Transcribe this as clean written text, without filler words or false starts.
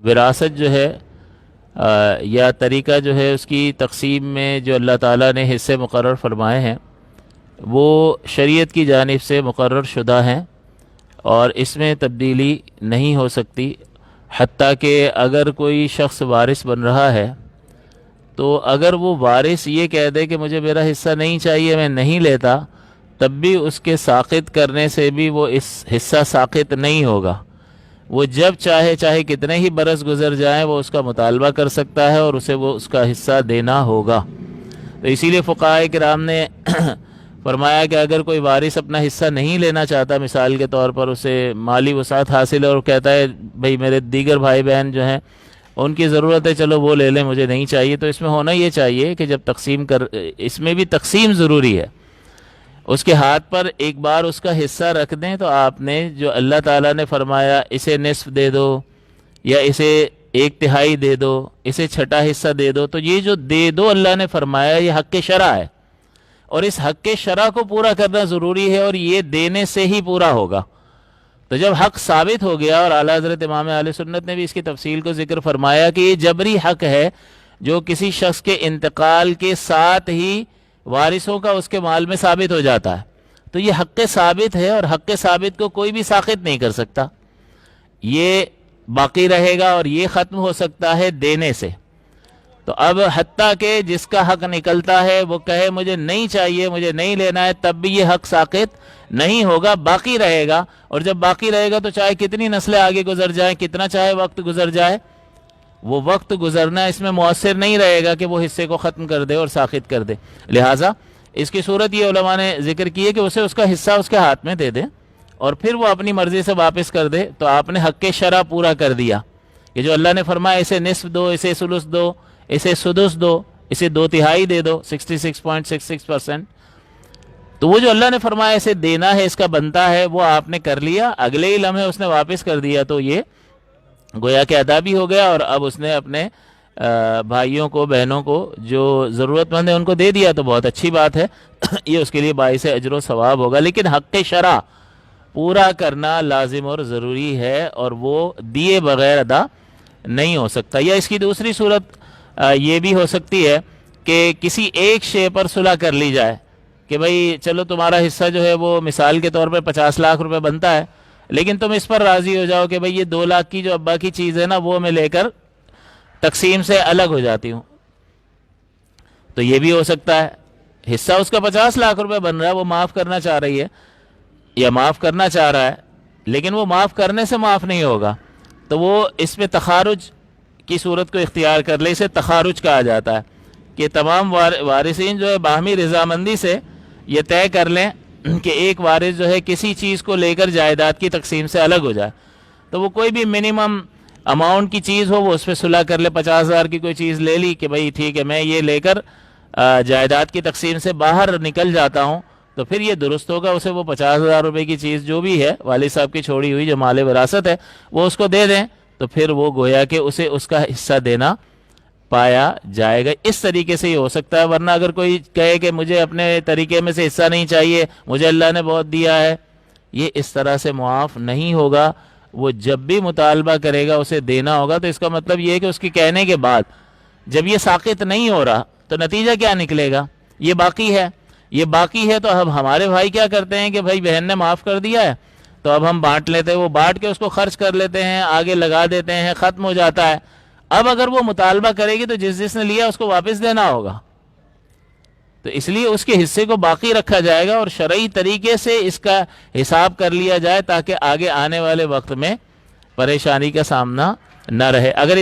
وراثت جو ہے یا طریقہ جو ہے اس کی تقسیم میں جو اللہ تعالیٰ نے حصے مقرر فرمائے ہیں وہ شریعت کی جانب سے مقرر شدہ ہیں اور اس میں تبدیلی نہیں ہو سکتی۔ حتیٰ کہ اگر کوئی شخص وارث بن رہا ہے تو اگر وہ وارث یہ کہہ دے کہ مجھے میرا حصہ نہیں چاہیے، میں نہیں لیتا، تب بھی اس کے ساقط کرنے سے بھی وہ اس حصہ ساقط نہیں ہوگا۔ وہ جب چاہے کتنے ہی برس گزر جائیں وہ اس کا مطالبہ کر سکتا ہے اور اسے وہ اس کا حصہ دینا ہوگا۔ تو اسی لیے فقہاء کرام نے فرمایا کہ اگر کوئی وارث اپنا حصہ نہیں لینا چاہتا، مثال کے طور پر اسے مالی وسعت حاصل ہے اور کہتا ہے بھئی میرے دیگر بھائی بہن جو ہیں ان کی ضرورت ہے، چلو وہ لے لیں، مجھے نہیں چاہیے، تو اس میں ہونا یہ چاہیے کہ جب اس میں بھی تقسیم ضروری ہے، اس کے ہاتھ پر ایک بار اس کا حصہ رکھ دیں تو آپ نے جو اللہ تعالیٰ نے فرمایا اسے نصف دے دو یا اسے 1/3 دے دو، اسے چھٹا حصہ دے دو، تو یہ جو دے دو اللہ نے فرمایا یہ حق شرع ہے اور اس حق شرع کو پورا کرنا ضروری ہے اور یہ دینے سے ہی پورا ہوگا۔ تو جب حق ثابت ہو گیا، اور اعلیٰ حضرت امام اہل سنت نے بھی اس کی تفصیل کو ذکر فرمایا کہ یہ جبری حق ہے جو کسی شخص کے انتقال کے ساتھ ہی وارثوں کا اس کے مال میں ثابت ہو جاتا ہے، تو یہ حق ثابت ہے اور حق ثابت کو کوئی بھی ساقط نہیں کر سکتا، یہ باقی رہے گا اور یہ ختم ہو سکتا ہے دینے سے۔ تو اب حتیٰ کہ جس کا حق نکلتا ہے وہ کہے مجھے نہیں چاہیے، مجھے نہیں لینا ہے، تب بھی یہ حق ساقط نہیں ہوگا، باقی رہے گا، اور جب باقی رہے گا تو چاہے کتنی نسلیں آگے گزر جائیں، کتنا چاہے وقت گزر جائے، وہ وقت گزرنا اس میں مؤثر نہیں رہے گا کہ وہ حصے کو ختم کر دے اور ساقط کر دے۔ لہٰذا اس کی صورت یہ علماء نے ذکر کی ہے کہ اسے اس کا حصہ اس کے ہاتھ میں دے دے اور پھر وہ اپنی مرضی سے واپس کر دے، تو آپ نے حق شرع پورا کر دیا کہ جو اللہ نے فرمایا اسے نصف دو، اسے ثلث دو، اسے سدس دو، اسے 2/3 دے دو، 66.66%، تو وہ جو اللہ نے فرمایا اسے دینا ہے، اس کا بنتا ہے، وہ آپ نے کر لیا، اگلے ہی لمحے اس نے واپس کر دیا، تو یہ گویا کہ ادا بھی ہو گیا اور اب اس نے اپنے بھائیوں کو، بہنوں کو جو ضرورت مند ہیں ان کو دے دیا، تو بہت اچھی بات ہے، یہ اس کے لیے باعث اجر و ثواب ہوگا۔ لیکن حق شرع پورا کرنا لازم اور ضروری ہے اور وہ دیے بغیر ادا نہیں ہو سکتا۔ یا اس کی دوسری صورت یہ بھی ہو سکتی ہے کہ کسی ایک شے پر صلح کر لی جائے کہ بھئی چلو تمہارا حصہ جو ہے وہ مثال کے طور پر 50 لاکھ روپے بنتا ہے، لیکن تم اس پر راضی ہو جاؤ کہ بھئی یہ 2 لاکھ کی جو ابا کی چیز ہے نا وہ میں لے کر تقسیم سے الگ ہو جاتی ہوں، تو یہ بھی ہو سکتا ہے۔ حصہ اس کا 50 لاکھ روپے بن رہا ہے، وہ معاف کرنا چاہ رہی ہے یا معاف کرنا چاہ رہا ہے، لیکن وہ معاف کرنے سے معاف نہیں ہوگا، تو وہ اس میں تخارج کی صورت کو اختیار کر لے، اسے تخارج کہا جاتا ہے کہ تمام وارثین جو ہے باہمی رضامندی سے یہ طے کر لیں کہ ایک وارث جو ہے کسی چیز کو لے کر جائیداد کی تقسیم سے الگ ہو جائے، تو وہ کوئی بھی منیمم اماؤنٹ کی چیز ہو وہ اس پہ صلح کر لے۔ 50,000 کی کوئی چیز لے لی کہ بھئی ٹھیک ہے میں یہ لے کر جائیداد کی تقسیم سے باہر نکل جاتا ہوں، تو پھر یہ درست ہوگا، اسے وہ 50,000 روپے کی چیز جو بھی ہے والد صاحب کی چھوڑی ہوئی جو مال وراثت ہے وہ اس کو دے دیں، تو پھر وہ گویا کہ اسے اس کا حصہ دینا پایا جائے گا۔ اس طریقے سے یہ ہو سکتا ہے، ورنہ اگر کوئی کہے کہ مجھے اپنے طریقے میں سے حصہ نہیں چاہیے، مجھے اللہ نے بہت دیا ہے، یہ اس طرح سے معاف نہیں ہوگا۔ وہ جب بھی مطالبہ کرے گا اسے دینا ہوگا، تو اس کا مطلب یہ ہے کہ اس کے کہنے کے بعد جب یہ ساقط نہیں ہو رہا تو نتیجہ کیا نکلے گا؟ یہ باقی ہے، یہ باقی ہے، تو اب ہمارے بھائی کیا کرتے ہیں کہ بھائی بہن نے معاف کر دیا ہے تو اب ہم بانٹ لیتے ہیں، وہ بانٹ کے اس کو خرچ کر لیتے ہیں، آگے لگا دیتے ہیں، ختم ہو جاتا ہے۔ اب اگر وہ مطالبہ کرے گی تو جس نے لیا اس کو واپس دینا ہوگا، تو اس لیے اس کے حصے کو باقی رکھا جائے گا اور شرعی طریقے سے اس کا حساب کر لیا جائے تاکہ آگے آنے والے وقت میں پریشانی کا سامنا نہ رہے۔ اگر